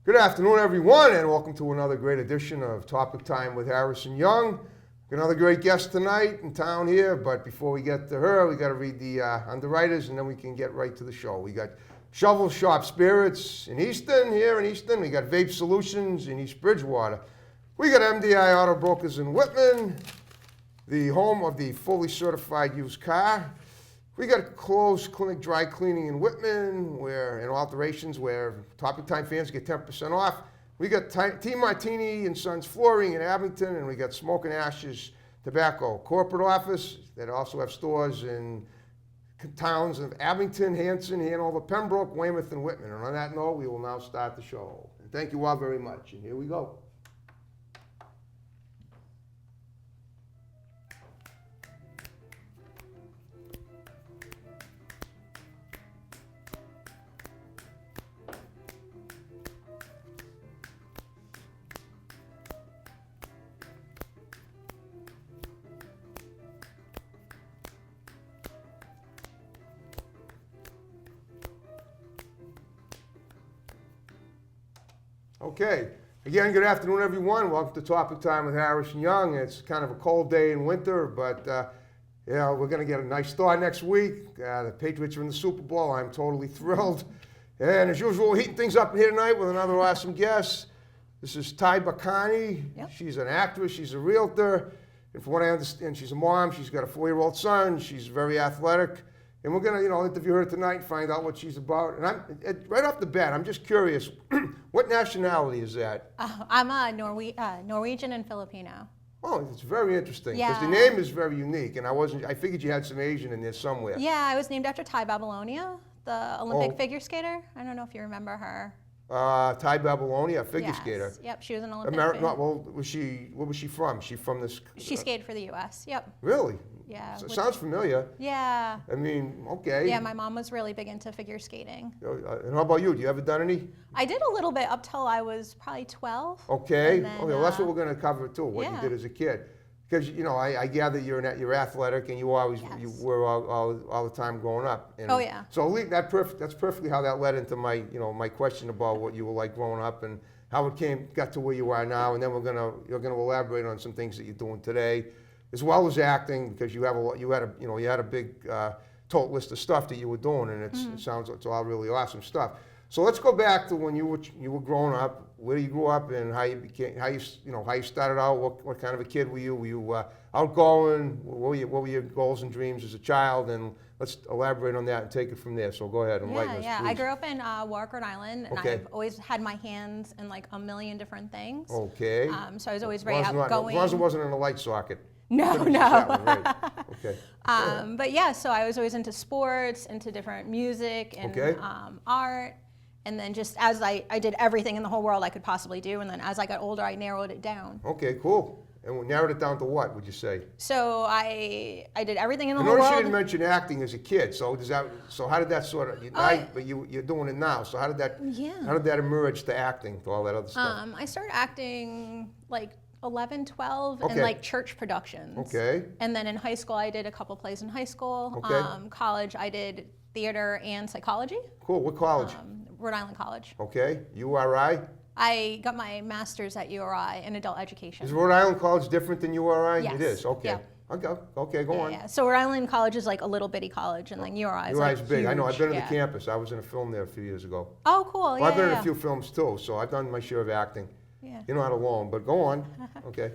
Good afternoon, everyone, and welcome to another great edition of Topic Time with Harrison Young. Another great guest tonight in town here, but before we get to her, we got to read the underwriters, and then we can get right to the show. We got Shovel Shop Spirits in Easton, here in Easton. We got Vape Solutions in East Bridgewater. We got MDI Auto Brokers in Whitman, the home of the fully certified used car. We got Clothes Clinic Dry Cleaning in Whitman, and alterations where Topic Time fans get 10% off. We got T Martini and Sons Flooring in Abington, and we got Smoke and Ashes Tobacco corporate office that also have stores in towns of Abington, Hanson, Hanover, Pembroke, Weymouth, and Whitman. And on that note, we will now start the show. And thank you all very much. And here we go. Okay, again, good afternoon, everyone. Welcome to Topic Time with Harrison Young. It's kind of a cold day in winter, but we're going to get a nice start next week. The Patriots are in the Super Bowl. I'm totally thrilled. And as usual, we're heating things up here tonight with another awesome guest. This is Tai Bacani. Yep. She's an actress. She's a realtor. And from what I understand, she's a mom. She's got a 4-year-old son. She's very athletic. And we're going to, interview her tonight and find out what she's about. And right off the bat, I'm just curious, what nationality is that? I'm a Norwegian and Filipino. Oh, it's very interesting. Because Yeah. the name is very unique, and I figured you had some Asian in there somewhere. Yeah, I was named after Tai Bacani, the Olympic figure skater. I don't know if you remember her. Tai Bacani, a figure Yes. skater. Yep, she was an Olympic. What was she from? She from this? She skated for the U.S. Yep. Really? Yeah. Sounds familiar. Yeah. I mean, okay. Yeah, my mom was really big into figure skating. And how about you? Do you ever done any? I did a little bit up till I was probably 12. Okay. And then, Okay, well, that's what we're going to cover too. What you yeah. did as a kid. Because I gather you're athletic and you Yes. were all the time growing up. And Oh, yeah. So that's perfectly how that led into my question about what you were like growing up and how it got to where you are now. And then you're gonna elaborate on some things that you're doing today, as well as acting, because you had a big total list of stuff that you were doing, and it sounds like it's all really awesome stuff. So let's go back to when you were growing up, where you grew up, and how you started out. What kind of a kid were you? Were you outgoing? What were your goals and dreams as a child? And let's elaborate on that and take it from there. So go ahead and enlighten us, Yeah. please. I grew up in Warwick, Rhode Island, and Okay. I've always had my hands in like a million different things. Okay. So I was always very As long outgoing. as it wasn't in a light socket. No. Couldn't use that one, right. Okay. But yeah, so I was always into sports, into different music and Okay. art. And then just as I did everything in the whole world I could possibly do. And then as I got older, I narrowed it down. Okay, cool. And we narrowed it down to what, would you say? So I did everything in the I whole noticed you world. didn't mention acting as a kid. So how did that sort of? But you're doing it now. So how did that? Yeah. How did that emerge to acting, to all that other stuff? I started acting like 11, 12 in Okay. like church productions. Okay. And then in high school, I did a couple plays in high school. Okay. College, I did theater and psychology. Cool. What college? Rhode Island College. Okay. URI. I got my master's at URI in adult education. Is Rhode Island College different than URI? Yes. It is. Okay. Yeah. Okay. Go on. Yeah. So Rhode Island College is like a little bitty college, and then URI is URI is like big. I know. I've huge. been on Yeah. the campus. I was in a film there a few years ago. Oh, cool. Well, Yeah, I've been in yeah. a few films too, so I've done my share of acting. Yeah. You're not alone, but go on. Okay.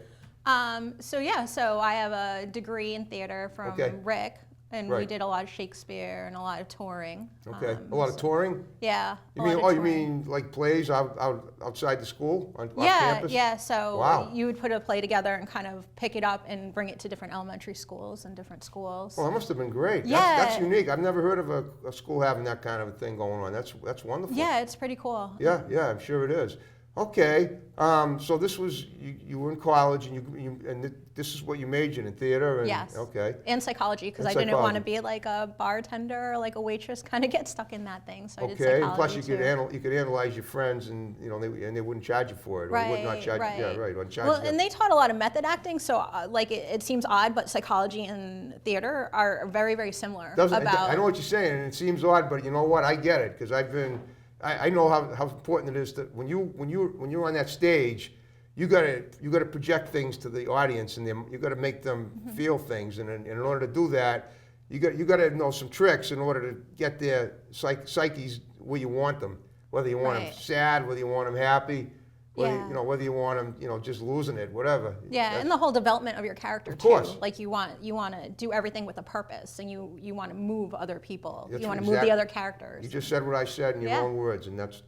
So I have a degree in theater from Okay. Rick, and we Right. did a lot of Shakespeare and a lot of touring. Okay. A lot of touring. Yeah. You a lot mean? of Oh, you touring. mean like plays outside the school on off Yeah, campus? yeah. So Wow. you would put a play together and kind of pick it up and bring it to different elementary schools and different schools. Well, that must have been great. Yeah. That's unique. I've never heard of a school having that kind of a thing going on. That's wonderful. Yeah, it's pretty cool. Yeah, I'm sure it is. Okay, so this was you were in college and this is what you majored in, theater. And, Yes. Okay. And psychology, because And I didn't want to psychology. be like a bartender or like a waitress, kind of get stuck in that thing. So I did Okay. And psychology plus you too. could analyze your friends and they wouldn't charge you for it. Or they would not Right, charge. right. Yeah, right. Or charge Well, you. and they taught a lot of method acting, so like it seems odd, but psychology and theater are very, very similar. I know what you're saying, and it seems odd, but you know what? I get it because I've been I know how important it is that when you're on that stage, you gotta project things to the audience, and you gotta make them feel things, and in order to do that, you gotta know some tricks in order to get their psyches where you want them. Whether you want them sad, whether you want them happy, whether you want them, just losing it, whatever. Yeah, and the whole development of your character too. Of course. Like you want to do everything with a purpose, and you want to move other people. That's you want to move the other characters. You just said what I said in your own words, and that's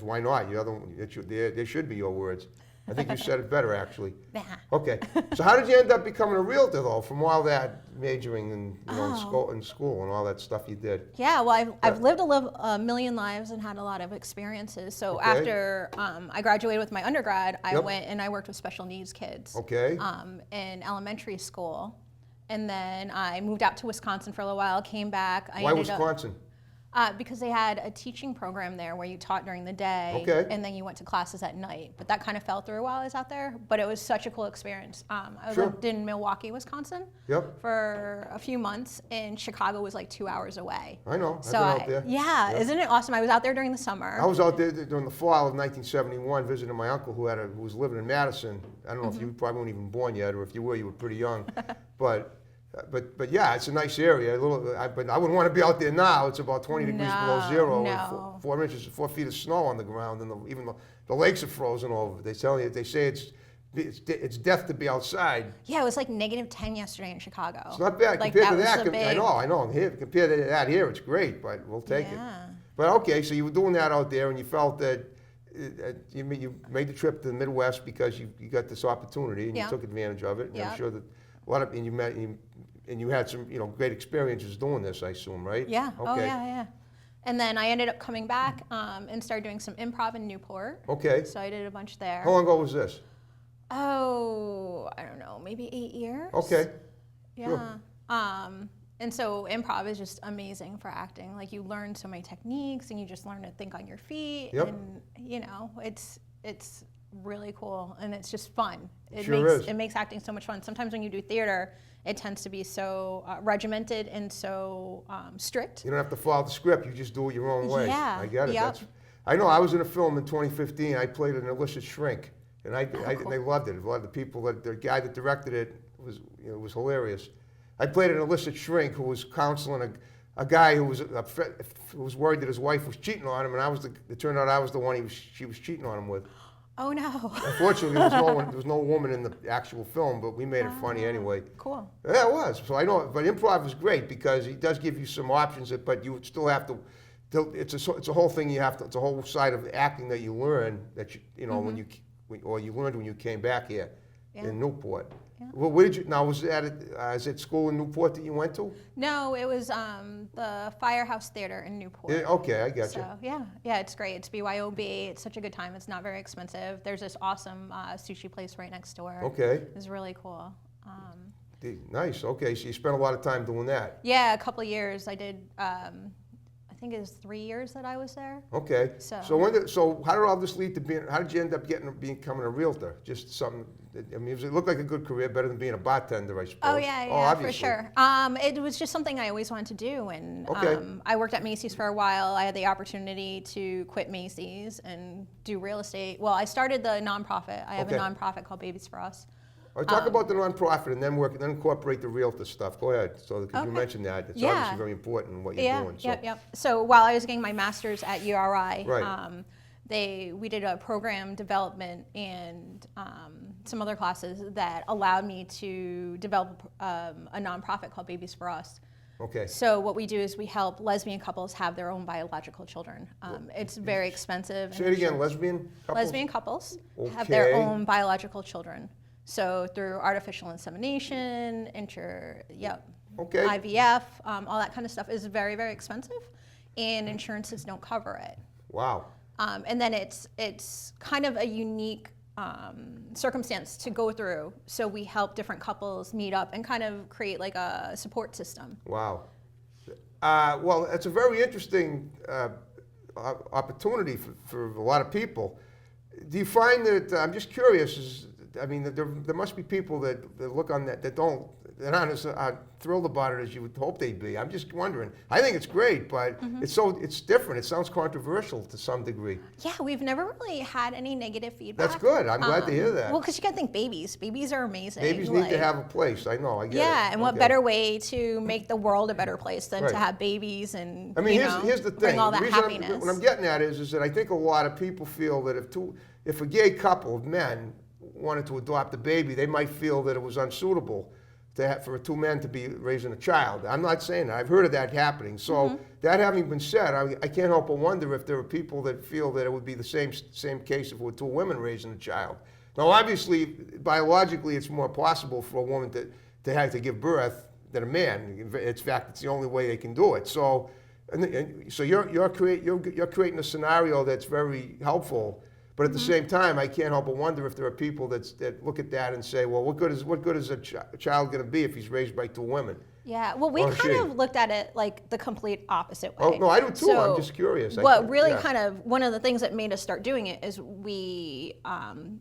why not? They should be your words. I think you said it better, actually. Nah. Okay. So how did you end up becoming a realtor, though, from all that majoring and in school and all that stuff you did? Yeah, well, I've lived a million lives and had a lot of experiences. So after I graduated with my undergrad, I went and I worked with special needs kids. Okay. In elementary school, and then I moved out to Wisconsin for a little while. Came back. Why Wisconsin? Because they had a teaching program there where you taught during the day, and then you went to classes at night. But that kind of fell through while I was out there. But it was such a cool experience. I lived in Milwaukee, Wisconsin for a few months, and Chicago was like 2 hours away. I know. So I've been out there. Yeah, isn't it awesome? I was out there during the summer. I was out there during the fall of 1971 visiting my uncle who was living in Madison. I don't know if you probably weren't even born yet, or if you were pretty young. But yeah, it's a nice area. But I wouldn't want to be out there now. It's about 20 degrees below zero, no. with 4 feet of snow on the ground, and even the lakes are frozen over. They say it's death to be outside. Yeah, it was like -10 yesterday in Chicago. It's not bad compared to that. I know. Here, compared to that here, it's great, but we'll take it. But okay, so you were doing that out there, and you felt that you made the trip to the Midwest because you got this opportunity, and you took advantage of it. And I'm sure that a lot of and you had some great experiences doing this, I assume, right? Yeah. Okay. Oh yeah. And then I ended up coming back and started doing some improv in Newport. Okay. So I did a bunch there. How long ago was this? Oh, I don't know, maybe 8 years. Okay. Yeah. Sure. And so improv is just amazing for acting. Like you learn so many techniques, and you just learn to think on your feet. Yep. And it's really cool, and it's just fun. It makes acting so much fun. Sometimes when you do theater, it tends to be so regimented and so strict. You don't have to follow the script. You just do it your own way. Yeah. I get it. Yep. I know. I was in a film in 2015. I played an illicit shrink, and Cool. they loved it. A lot of the people, the guy that directed it was hilarious. I played an illicit shrink who was counseling a guy who was worried that his wife was cheating on him, and it turned out I was the one she was cheating on him with. Oh no. Unfortunately, there was no woman in the actual film, but we made it funny anyway. Cool. Yeah, it was. So I know, but improv is great because it does give you some options, but you still have to. It's a whole thing it's a whole side of acting that you learn that you learned when you came back here in Newport. Yeah. Well, where did you? Now, was that is it school in Newport that you went to? No, it was the Firehouse Theater in Newport. Yeah, okay, I got you. So yeah, it's great. It's BYOB. It's such a good time. It's not very expensive. There's this awesome sushi place right next door. Okay. It's really cool. Nice. Okay, so you spent a lot of time doing that. Yeah, a couple of years. I did. I think it was 3 years that I was there. Okay. So how did all this lead to being? How did you end up becoming a realtor? Just something. I mean, it looked like a good career, better than being a bartender, I suppose. Oh yeah, for sure. It was just something I always wanted to do, and I worked at Macy's for a while. I had the opportunity to quit Macy's and do real estate. Well, I started the nonprofit. I have a nonprofit called Babies for Us. All right, talk about the nonprofit and then incorporate the realtor stuff. Go ahead. So, because you mentioned that, it's obviously very important in what you're doing. So. Yep. So while I was getting my master's at URI, we did a program development and some other classes that allowed me to develop a nonprofit called Babies for Us. Okay. So what we do is we help lesbian couples have their own biological children. It's very expensive. Say it again, lesbian couples? Lesbian couples have their own biological children. So through artificial insemination, IVF, all that kind of stuff is very, very expensive, and insurances don't cover it. Wow. And then it's kind of a unique circumstance to go through. So we help different couples meet up and kind of create like a support system. Wow. Well, it's a very interesting opportunity for a lot of people. Do you find that, I'm just curious, there must be people that look on that don't, they're not as thrilled about it as you would hope they'd be. I'm just wondering. I think it's great, but it's different. It sounds controversial to some degree. Yeah, we've never really had any negative feedback. That's good. I'm glad to hear that. Well, because you got to think babies. Babies are amazing. Babies need to have a place. I know. I get it. Yeah, and what better way to make the world a better place than to have babies and I mean, here's the thing. bring all that The happiness. what I'm getting at is that I think a lot of people feel that if a gay couple of men wanted to adopt a baby, they might feel that it was unsuitable for two men to be raising a child. I'm not saying that. I've heard of that happening. So that having been said, I can't help but wonder if there are people that feel that it would be the same case if it were two women raising a child. Now, obviously, biologically, it's more possible for a woman to have to give birth than a man. In fact, it's the only way they can do it. So, so you're creating a scenario that's very helpful. But at the same time, I can't help but wonder if there are people that look at that and say, well, what good is a child going to be if he's raised by two women? Yeah, well, we kind of looked at it like the complete opposite way. Oh, no, I do too. So I'm just curious. One of the things that made us start doing it is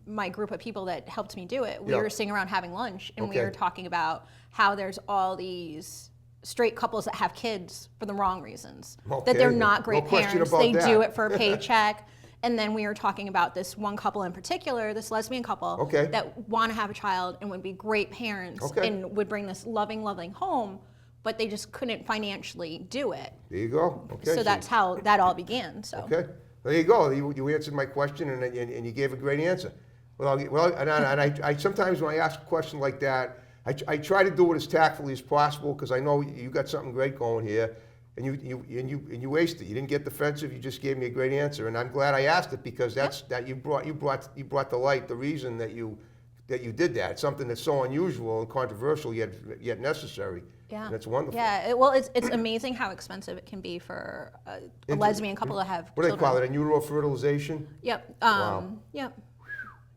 my group of people that helped me do it, we were sitting around having lunch and we were talking about how there's all these straight couples that have kids for the wrong reasons. That they're not great parents. They do it for a paycheck. And then we were talking about this one couple in particular, this lesbian couple that want to have a child and would be great parents and would bring this loving home, but they just couldn't financially do it. There you go. Okay. So that's how that all began. So. Okay. There you go. You answered my question and you gave a great answer. And I sometimes when I ask a question like that, I try to do it as tactfully as possible because I know you got something great going here. And you wasted it. You didn't get defensive. You just gave me a great answer, and I'm glad I asked it because that you brought to light the reason that you did that. It's something that's so unusual and controversial yet necessary. Yeah, and it's wonderful. Yeah, it's amazing how expensive it can be for a lesbian couple to have. What do they call it? In utero fertilization. Yep. Wow. Yep.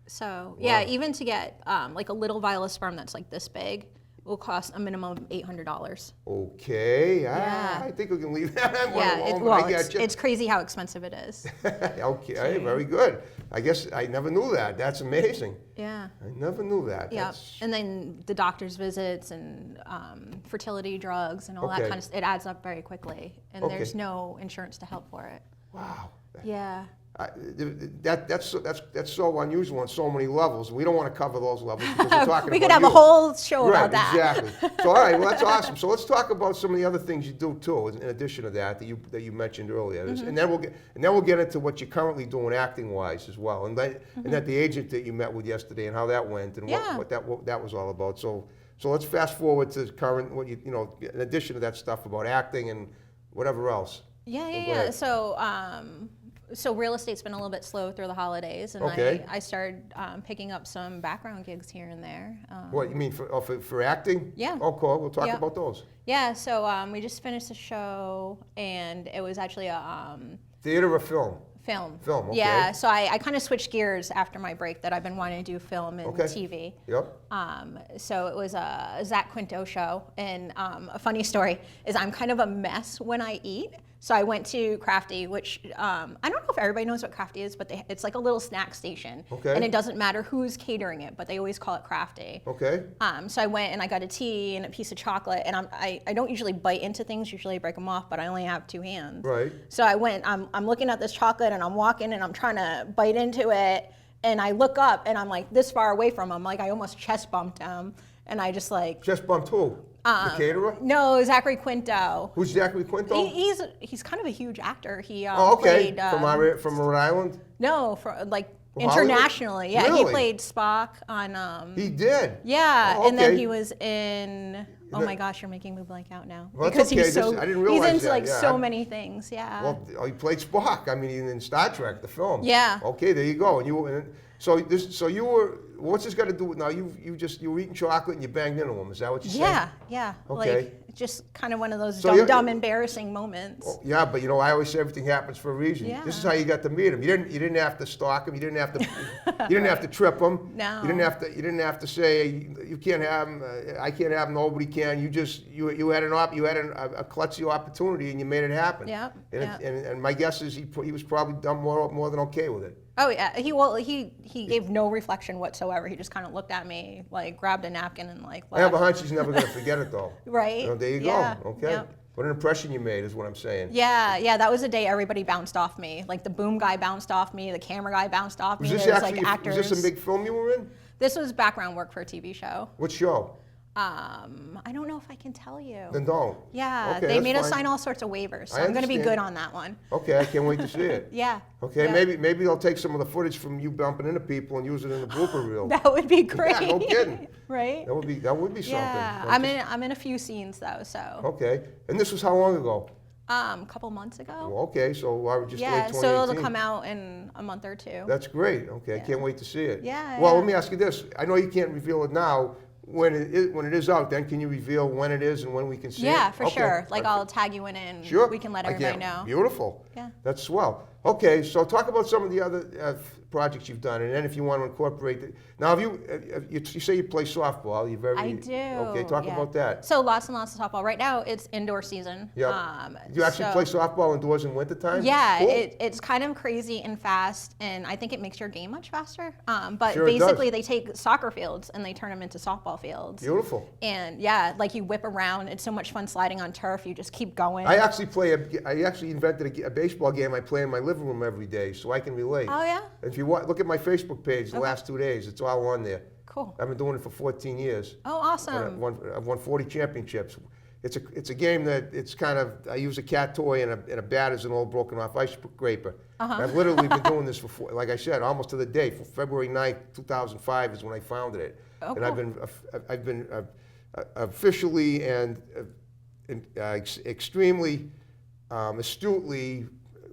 So even to get like a little vial of sperm that's like this big will cost a minimum of $800. Okay, I think we can leave that alone. It's crazy how expensive it is. Okay, very good. I guess I never knew that. That's amazing. Yeah. I never knew that. Yeah, and then the doctor's visits and fertility drugs and all that kind of stuff, it adds up very quickly. And there's no insurance to help for it. Wow. Yeah. That's so unusual on so many levels. We don't want to cover those levels because we're talking we could have a whole show about that. Exactly. So all right, well that's awesome. So let's talk about some of the other things you do too, in addition to that you mentioned earlier, and then we'll get into what you're currently doing acting wise as well, and that the agent that you met with yesterday and how that went and what that was all about. So let's fast forward to current in addition to that stuff about acting and whatever else. Yeah. So real estate's been a little bit slow through the holidays, and I started picking up some background gigs here and there. What you mean for acting? Yeah. Oh, cool. We'll talk about those. Yeah. So we just finished a show, and it was actually a theater or film. Film. Film. Okay. Yeah. So I kind of switched gears after my break. That I've been wanting to do film and TV. Yep. So it was a Zach Quinto show, and a funny story is I'm kind of a mess when I eat. So I went to Crafty, which I don't know if everybody knows what Crafty is, but it's like a little snack station. Okay. And it doesn't matter who's catering it, but they always call it Crafty. Okay. So I went and I got a tea and a piece of chocolate, and I don't usually bite into things. Usually I break them off, but I only have two hands. Right. So I went. I'm looking at this chocolate, and I'm walking, and I'm trying to bite into it, and I look up, and I'm like this far away from him, like I almost chest bumped him, and I just like. Chest bumped who? The caterer? No, Zachary Quinto. Who's Zachary Quinto? He's kind of a huge actor. He played, from Rhode Island? No, internationally. Yeah, really? He played Spock on. He did. Yeah, and then he was in. Oh my gosh, you're making me blank out now. Well, because okay. I didn't realize he's into so many things. Yeah. Well, he played Spock. I mean, in Star Trek, the film. Yeah. Okay, there you go. So you were. What's this got to do with now? You were eating chocolate and you banged into him. Is that what you're saying? Yeah. Okay. Like just kind of one of those dumb, embarrassing moments. Well, yeah, but I always say everything happens for a reason. Yeah. This is how you got to meet him. You didn't have to stalk him. You didn't have to trip him. No. You didn't have to say you can't have him. I can't have him. Nobody can. You had a klutzy opportunity and you made it happen. Yeah. And my guess is he was probably done more than okay with it. Oh yeah, he gave no reflection whatsoever. He just kind of looked at me, like grabbed a napkin and like left. I have a hunch he's never going to forget it though. Right. There you yeah. go. Okay. Yep. What an impression you made is what I'm saying. Yeah, that was the day everybody bounced off me. Like the boom guy bounced off me, the camera guy bounced off me. Was this a big film you were in? This was background work for a TV show. What show? I don't know if I can tell you. Then don't. Yeah, okay, they made us fine. sign all sorts of waivers, so I'm going to be good on that one. Okay, I can't wait to see it. Yeah. Okay, yeah. maybe they'll take some of the footage from you bumping into people and use it in the blooper reel. That would be great. Yeah, no kidding. Right? That would be something. Yeah, I'm in a few scenes though, so. Okay, and this was how long ago? A couple months ago. Well, okay, so I would just late 2018. So it'll come out in a month or two. That's great. Okay, I can't wait to see it. Yeah. Well, let me ask you this. I know you can't reveal it now. When it is out, then can you reveal when it is and when we can see it? Yeah, for sure. Like I'll tag you in and sure. we can let everybody know. Beautiful. Yeah. That's swell. Okay, so talk about some of the other projects you've done, and then if you want to incorporate it. Now, you say you play softball. You're very. I do. Okay, talk about that. So lots and lots of softball. Right now, it's indoor season. Yeah. Do you actually play softball indoors in wintertime? Yeah, cool. it's kind of crazy and fast, and I think it makes your game much faster. But sure basically, they take soccer fields and they turn them into softball fields. Beautiful. And yeah, like you whip around. It's so much fun sliding on turf. You just keep going. I actually invented a baseball game I play in my living room every day, so I can relate. Oh yeah. If you look at my Facebook page, the last 2 days, it's all on there. Cool. I've been doing it for 14 years. Oh, awesome. I've won 40 championships. It's a game that it's kind of, I use a cat toy and a bat as an old broken off ice scraper. I've literally been doing this for, like I said, almost to the day. For February 9th, 2005 is when I founded it. Oh, and cool. I've been officially and extremely astutely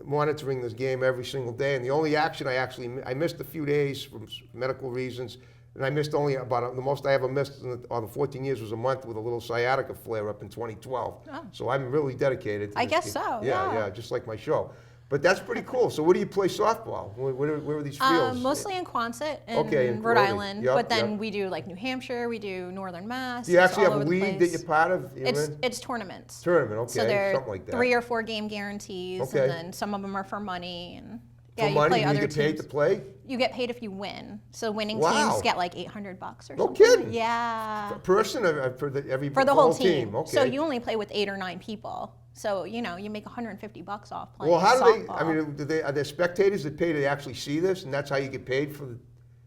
monitoring this game every single day. And the only action I missed a few days from medical reasons, and I missed only about the most I ever missed in the 14 years was a month with a little sciatica flare up in 2012. Oh. So I'm really dedicated to I this guess game. so. Yeah, just like my show. But that's pretty cool. So where do you play softball? Where are these fields? Mostly in Quonset in Rhode Island, Yep, but then we do like New Hampshire, we do Northern Mass. Do you actually have a all over the league place. that you're part of? It's tournaments. Tournament, okay, So there something like that. 3 or 4 game guarantees, Okay. and then some of them are for money. And For you money, play do other you get paid teams. to play? You get paid if you win. So winning Wow. teams get like $800 or something. No kidding. Yeah. Per person or for For the whole team. Okay. So you only play with 8 or 9 people. So you make $150 off playing Well, how do they? softball. I mean, are there spectators that pay to actually see this, and that's how you get paid for the?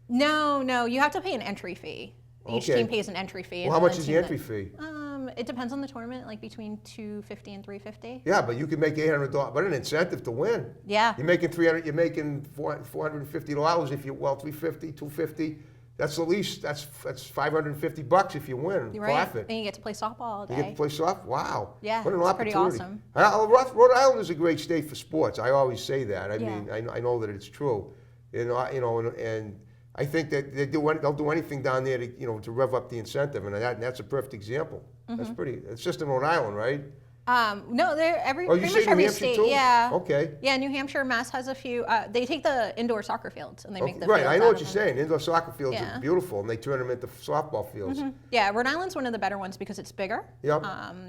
No, you have to pay an entry fee. Each Okay. team pays an entry fee. Well, how much is the entry fee? It depends on the tournament, like between $250 and $350. Yeah, but you can make $800. But an incentive to win. Yeah. You're making $300. You're making $450 if you $350, $250. That's at least that's $550 if you win. You're right. Profit. And you get to play softball all day. You get to play soft. Wow. Yeah, What an it's pretty opportunity. awesome. Rhode Island is a great state for sports. I always say that. I Yeah. mean, I know that it's true. And I think that they'll do anything down there to rev up the incentive, and that's a perfect example. That's pretty. It's just in Rhode Island, right? No, they're Oh, you pretty say much New every Hampshire state. too? Yeah. Okay. Yeah, New Hampshire, Mass has a few. They take the indoor soccer fields and they make the Right, fields I know out what of you're them. saying. Indoor soccer fields Yeah. are beautiful, and they turn them into softball fields. Yeah, Rhode Island's one of the better ones because it's bigger. Yep.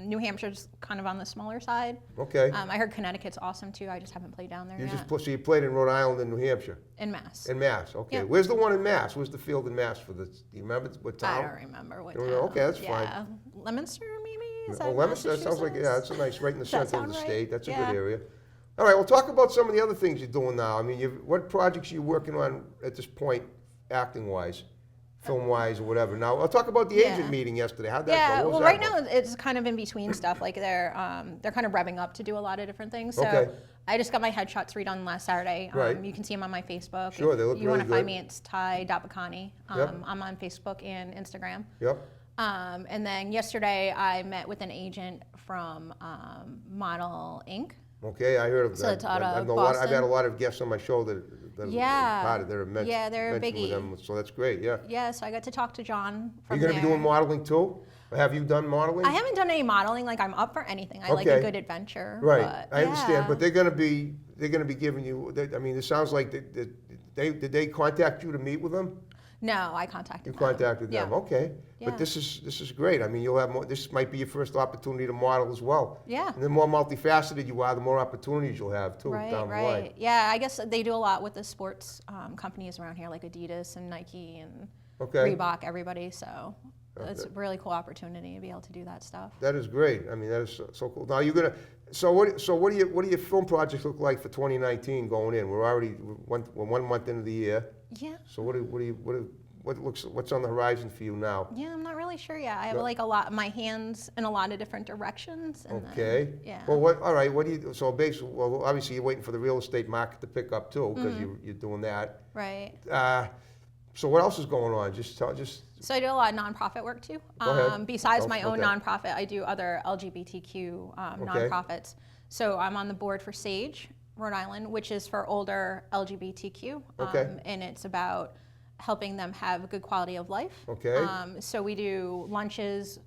New Hampshire's kind of on the smaller side. Okay. I heard Connecticut's awesome too. I just haven't played down there yet. So you played in Rhode Island and New Hampshire. In Mass. In Mass, okay. Yeah. Where's the one in Mass? Where's the field in Mass for this? Do you remember what town? I don't remember what You town. don't know? Okay, that's fine. Yeah, Leominster maybe. Is that Oh, Leominster, that sounds like, Massachusetts? that's a nice, right in the Does that center of the sound right? state. That's a Yeah. good area. All right, well, talk about some of the other things you're doing now. I mean, what projects are you working on at this point, acting-wise, film-wise, or whatever? Now, I'll talk about the Yeah. agent meeting yesterday. How'd that Yeah, go? What was well, that right about? now it's kind of in between stuff. Like they're kind of revving up to do a lot of different things. So Okay. I just got my headshots redone last Saturday. Right. You can see them on my Facebook. Sure, they look If you want to really find good. me, it's Tai Bacani. Yep. I'm on Facebook and Instagram. Yep. And then yesterday I met with an agent from Model Inc. Okay, I heard of So that. it's out of I've had a Boston. lot of guests on my show that Yeah. part of their mention, Yeah, they're a mentioned with biggie. them, so that's great, yeah. Yeah, so I got to talk to John Are from you going to be there. doing modeling too? Or have you done modeling? I haven't done any modeling. Like I'm up for anything. I like Okay. a good adventure. Right, but, I understand, yeah. but they're going to be giving you. I mean, it sounds like did they contact you to meet with them? No, I contacted You them. contacted them, okay. Yeah. But this is great. I mean, you'll have more, this might be your first opportunity to model as well. Yeah. And the more multifaceted you are, the more opportunities you'll have too down the line. Yeah, I guess they do a lot with the sports companies around here, like Adidas and Nike and Reebok, everybody. So it's a really cool opportunity to be able to do that stuff. That is great. I mean, that is so cool. Now you're gonna. So what do your film projects look like for 2019 going in? We're already we're 1 month into the year. Yeah. So what's on the horizon for you now? Yeah, I'm not really sure yet. I have my hands in a lot of different directions. And okay. Then, yeah. Well, all right. What do you? So basically, well, obviously you're waiting for the real estate market to pick up too, because you're doing that. Right. So what else is going on? So I do a lot of nonprofit work too. Go ahead. Besides my own nonprofit, I do other LGBTQ nonprofits. So I'm on the board for SAGE, Rhode Island, which is for older LGBTQ. And it's about helping them have a good quality of life. Okay. So we do lunches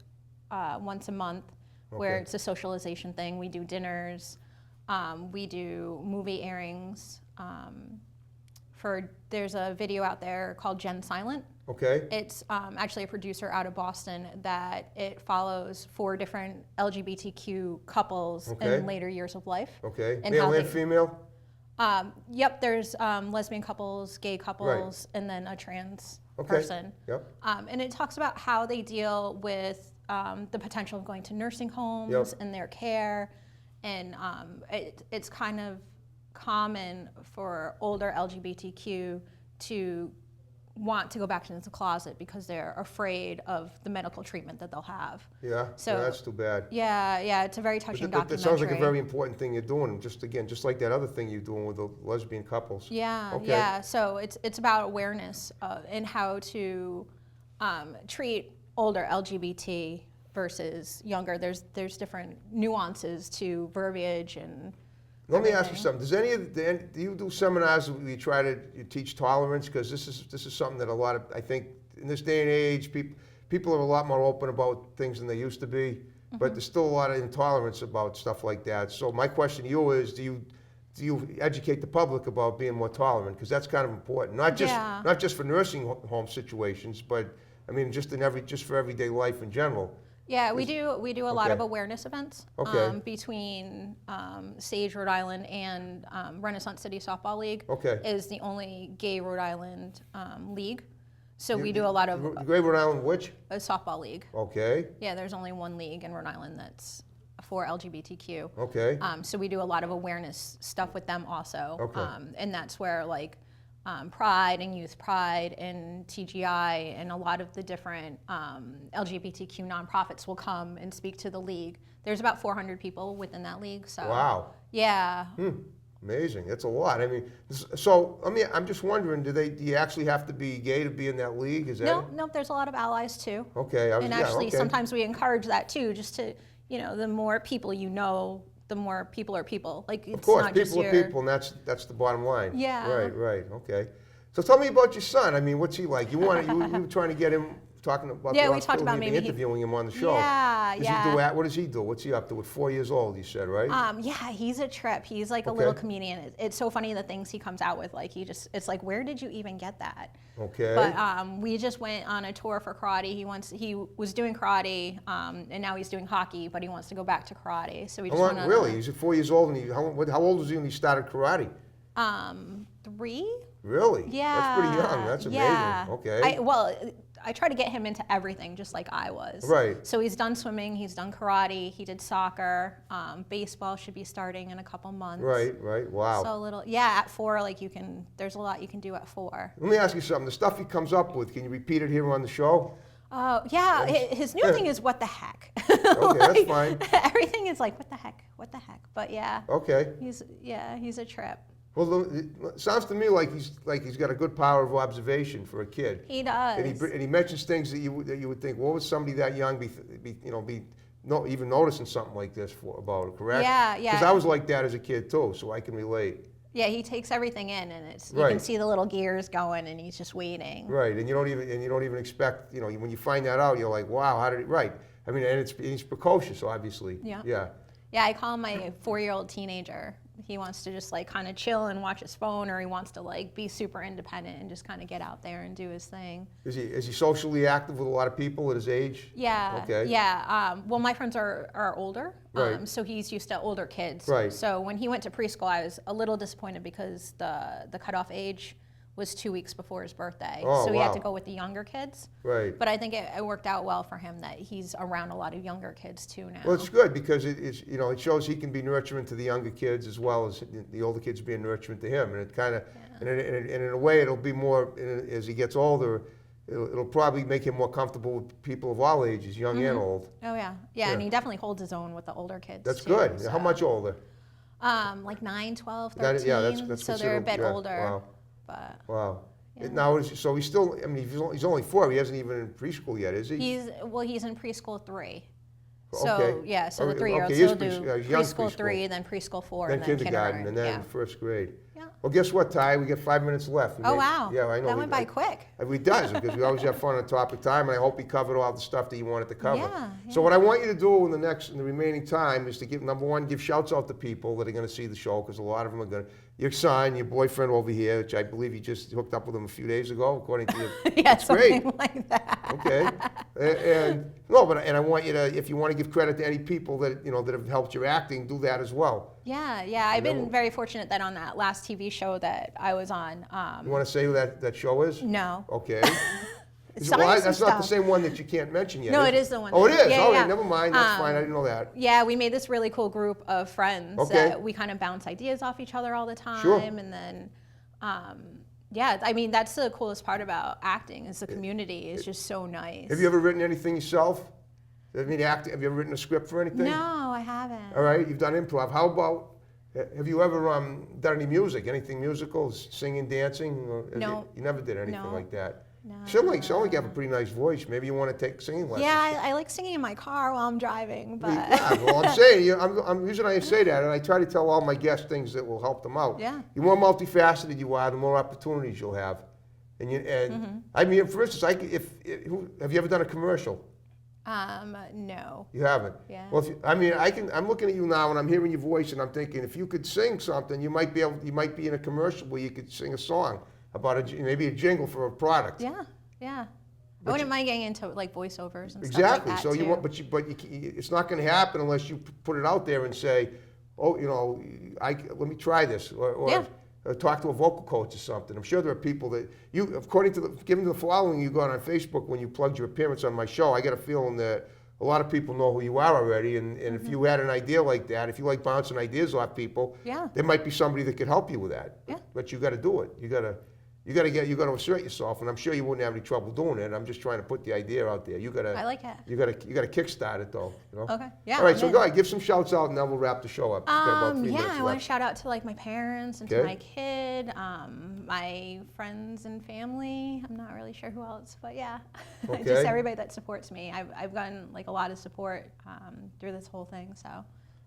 once a month where it's a socialization thing. We do dinners. We do movie airings. There's a video out there called Gen Silent. Okay. It's actually a producer out of Boston that it follows 4 different LGBTQ couples in later years of life. Okay. Male and female? Yep, there's lesbian couples, gay couples, and then a trans person. Yep. And it talks about how they deal with the potential of going to nursing homes and their care. And it's kind of common for older LGBTQ to want to go back into the closet because they're afraid of the medical treatment that they'll have. Yeah, so that's too bad. Yeah, it's a very touching documentary. It sounds like a very important thing you're doing, just like that other thing you're doing with the lesbian couples. Yeah, so it's about awareness and how to treat older LGBT versus younger. There's different nuances to verbiage and Let me ask you something. Do you do seminars where you teach tolerance? Because this is something that I think in this day and age, people are a lot more open about things than they used to be, but there's still a lot of intolerance about stuff like that. So my question to you is, do you educate the public about being more tolerant? Because that's kind of important, not just for nursing home situations, but I mean just for everyday life in general. Yeah, we do a lot of awareness events between SAGE Rhode Island and Renaissance City Softball League. Is the only gay Rhode Island league. So we do a lot of gay Rhode Island which? A softball league. Okay. Yeah, there's only one league in Rhode Island that's for LGBTQ. Okay. So we do a lot of awareness stuff with them also. Okay. And that's where Pride and Youth Pride and TGI and a lot of the different LGBTQ nonprofits will come and speak to the league. There's about 400 people within that league. So wow. Yeah. Amazing. That's a lot. I mean, so I'm just wondering, do you actually have to be gay to be in that league? Is that No. There's a lot of allies too. Okay. Sometimes we encourage that too, just to the more people the more people are people. Of course, people are people, and that's the bottom line. Yeah. Right. Okay. So tell me about your son. I mean, what's he like? You were trying to get him talking about. Yeah, we talked about maybe interviewing him on the show. Yeah. What does he do? What's he up to? At 4 years old, you said, right? Yeah, he's a trip. He's like a little comedian. It's so funny the things he comes out with. It's like, where did you even get that? Okay. But we just went on a tour for karate. He was doing karate, and now he's doing hockey, but he wants to go back to karate. So we just went on. Really? He's 4 years old, and how old was he when he started karate? 3. Really? Yeah. That's pretty young. That's amazing. Yeah. Okay. I try to get him into everything just like I was. Right. So he's done swimming, he's done karate, he did soccer, baseball should be starting in a couple months. Right. Wow. So at 4, there's a lot you can do at 4. Let me ask you something. The stuff he comes up with, can you repeat it here on the show? Oh, yeah. His new thing is what the heck. Okay, that's fine. Everything is like, what the heck. But yeah. Okay. He's a trip. Well, it sounds to me like he's got a good power of observation for a kid. He does. And he mentions things that you would think, what would somebody that young be even noticing something like this about it, correct? Yeah. Because I was like that as a kid too, so I can relate. Yeah, he takes everything in, and you can see the little gears going, and he's just waiting. Right, and you don't even expect, when you find that out, you're like, wow, how did it? Right. I mean, and he's precocious, obviously. Yeah. Yeah, I call him my 4-year-old teenager. He wants to just like kind of chill and watch his phone, or he wants to like be super independent and just kind of get out there and do his thing. Is he socially active with a lot of people at his age? Yeah. Okay. Yeah. Well, my friends are older, right. So he's used to older kids. Right. So when he went to preschool, I was a little disappointed because the cutoff age was 2 weeks before his birthday. Oh, so he wow. had to go with the younger kids. Right. But I think it worked out well for him that he's around a lot of younger kids too now. Well, it's good because it's, you know, it shows he can be nurturing to the younger kids as well as the older kids being nurturing to him. And it kind of, and in a way, it'll be more, as he gets older, it'll probably make him more comfortable with people of all ages, young and old. Oh, yeah. Yeah, and he definitely holds his own with the older kids. That's too, good. so. How much older? Like 9, 12, 13. That's so they're a bit older. Wow. But Wow. yeah. Now, so he's still, I mean, he's only 4. He hasn't even in preschool yet, is he? he's in preschool 3. So Okay. yeah, so the 3-year-olds Okay, he is will do young preschool 3, then preschool 4, then and then kindergarten, and then yeah. first grade. Yeah. Well, guess what, Ty? We got 5 minutes left. Oh wow. Yeah, I know. That went by quick. It does, because we always have fun on topic time, and I hope we covered all the stuff that you wanted to cover. Yeah, So what I want you to do in the remaining time is to give, number one, give shouts out to people that are going to see the show, because a lot of them are going to. Your son, your boyfriend over here, which I believe you just hooked up with him a few days ago, according to your. Yeah, That's great. something like that. Okay. And I want you to, if you want to give credit to any people that that have helped your acting, do that as well. Yeah. I've been very fortunate that on that last TV show that I was on. You want to say who that show is? No. Okay. Well, that's not the same one that you can't mention yet. No, it is the one. Oh, it is? Yeah, Okay, yeah. never mind. That's fine. I didn't know that. Yeah, we made this really cool group of friends that we kind of bounce ideas off each other all the time. Sure. And then, yeah, I mean, that's the coolest part about acting is the community is just so nice. Have you ever written anything yourself? Have you ever written a script for anything? No, I haven't. All right, you've done improv. How about, have you ever done any music, anything musical, singing, dancing? Or No. You never did anything like that? No. Sound like you have a pretty nice voice. Maybe you want to take singing lessons. Yeah, I like singing in my car while I'm driving, but. Yeah, well, I'm saying, I'm using I say that, and I try to tell all my guests things that will help them out. Yeah. The more multifaceted you are, the more opportunities you'll have. And I mean, for instance, have you ever done a commercial? No. You haven't. Yeah. Well, I'm looking at you now, and I'm hearing your voice, and I'm thinking, if you could sing something, you might be in a commercial where you could sing a song about maybe a jingle for a product. Yeah. I wouldn't mind getting into like voiceovers and exactly. stuff like that So you too. want, but it's not going to happen unless you put it out there and say, oh, let me try this, or talk to a vocal coach or something. I'm sure there are people that according to given the following you got on Facebook when you plugged your appearance on my show, I get a feeling that a lot of people know who you are already, and if you had an idea like that, if you like bouncing ideas off people, there might be somebody that could help you with that. Yeah. But you got to do it. You got to assert yourself, and I'm sure you wouldn't have any trouble doing it. I'm just trying to put the idea out there. I like it. You got to kickstart it though. Okay. Yeah. All right. So go ahead, give some shouts out, and then we'll wrap the show up. We've got about 3 minutes I want to left. shout out to like my parents and to my kid, my friends and family. I'm not really sure who else, but yeah, Okay. just everybody that supports me. I've gotten like a lot of support through this whole thing, so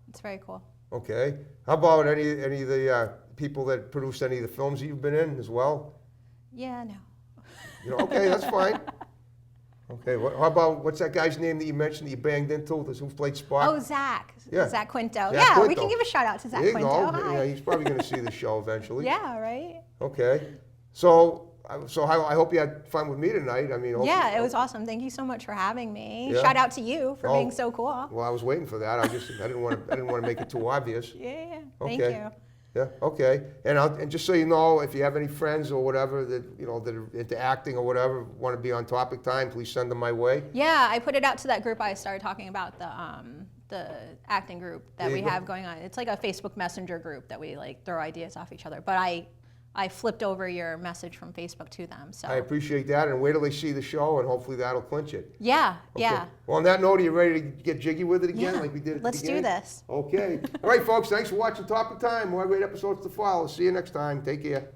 it's very cool. Okay. How about any of the people that produced any of the films that you've been in as well? Yeah, no. Okay, that's fine. Okay, how about, what's that guy's name that you mentioned that you banged into, who played Spock? Oh, Zach. Yeah. Zach Quinto. Zach Quinto. We can give a shout out to Zach There you Quinto. go. Hi. Yeah, he's probably going to see the show eventually. Yeah, right? Okay. So I hope you had fun with me tonight. I mean, it was awesome. Thank you so much for having me. Yeah. Shout out to you for being so cool. Well, I was waiting for that. I didn't want to make it too obvious. Yeah. Okay. Thank you. Yeah. Okay. And just so you know, if you have any friends or whatever that that are into acting or whatever, want to be on Topic Time, please send them my way. Yeah, I put it out to that group I started talking about, the acting group that we have going on. It's like a Facebook Messenger group that we like throw ideas off each other. But I flipped over your message from Facebook to them. So I appreciate that, and wait till they see the show, and hopefully that'll clinch it. Yeah, Okay. yeah. Well, on that note, are you ready to get jiggy with it again, like we did at Let's the beginning? do this. Okay. All right, folks. Thanks for watching Topic Time. More great episodes to follow. See you next time. Take care.